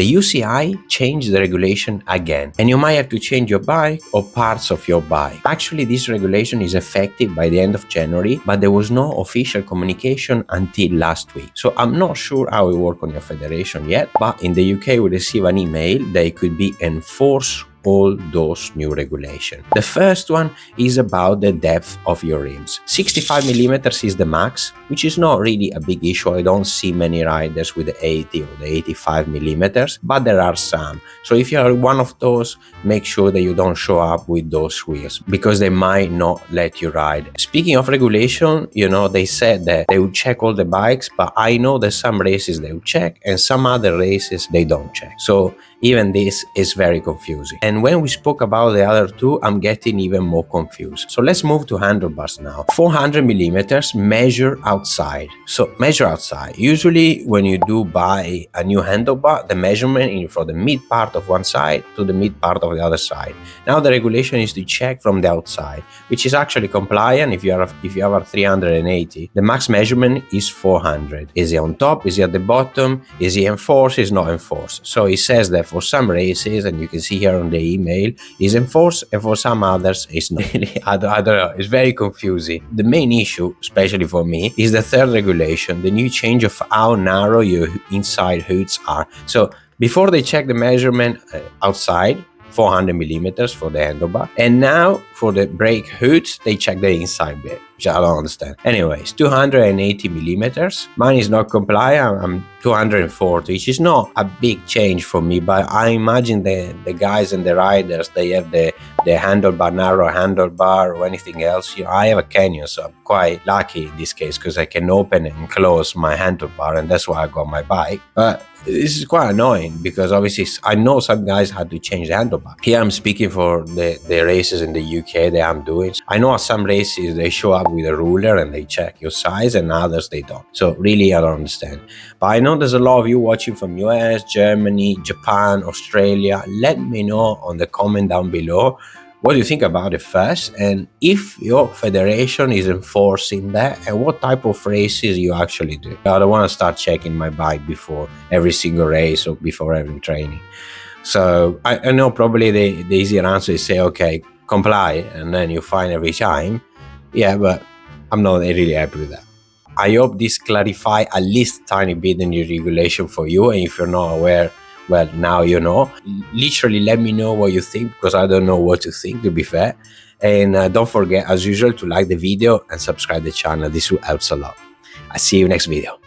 The UCI changed the regulation again, and you might have to change your bike or parts of your bike. Actually, this regulation is effective by the end of January, but there was no official communication until last week. So I'm not sure how it works on your federation yet, but in the UK we receive an email that it could be enforced all those new regulations. The first one is about the depth of your rims. 65 millimeters is the max, which is not really a big issue. I don't see many riders with the 80 or the 85 millimeters, but there are some. So if you are one of those, make sure that you don't show up with those wheels because they might not let you ride. Speaking of regulation, they said that they would check all the bikes, but I know that some races they will check and some other races they don't check. So even this is very confusing. And when we spoke about the other two, I'm getting even more confused. So let's move to handlebars now. 400 millimeters measure outside. So measure outside. Usually when you do buy a new handlebar, the measurement is from the mid part of one side to the mid part of the other side. Now the regulation is to check from the outside, which is actually compliant if you have a 380. The max measurement is 400. Is it on top? Is it at the bottom? Is it enforced? Is not enforced? So it says that for some races, and you can see here on the email, is enforced, and for some others it's not. I don't know, it's very confusing. The main issue, especially for me, is the third regulation, the new change of how narrow your inside hoods are. So before they check the measurement outside, 400 millimeters for the handlebar, and now for the brake hoods they check the inside bit, which I don't understand. Anyways, 280 millimeters. Mine is not compliant. I'm 240, which is not a big change for me, but I imagine the guys and the riders, they have the handlebar, narrow handlebar or anything else. I have a Canyon, so I'm quite lucky in this case because I can open and close my handlebar, and that's why I got my bike. But this is quite annoying because obviously I know some guys had to change the handlebar. Here I'm speaking for the races in the UK that I'm doing. I know at some races they show up with a ruler and they check your size, and others they don't. So really I don't understand. But I know there's a lot of you watching from US, Germany, Japan, Australia. Let me know on the comment down below what do you think about it first, and if your federation is enforcing that, and what type of races you actually do. I don't want to start checking my bike before every single race or before every training. So I know probably the easier answer is say, okay, comply, and then you fine every time. Yeah, but I'm not really happy with that. I hope this clarify at least a tiny bit the new regulation for you, and if you're not aware, well, now you know. Literally let me know what you think, because I don't know what to think, to be fair. And don't forget, as usual, to like the video and subscribe the channel. This will help a lot. I'll see you next video.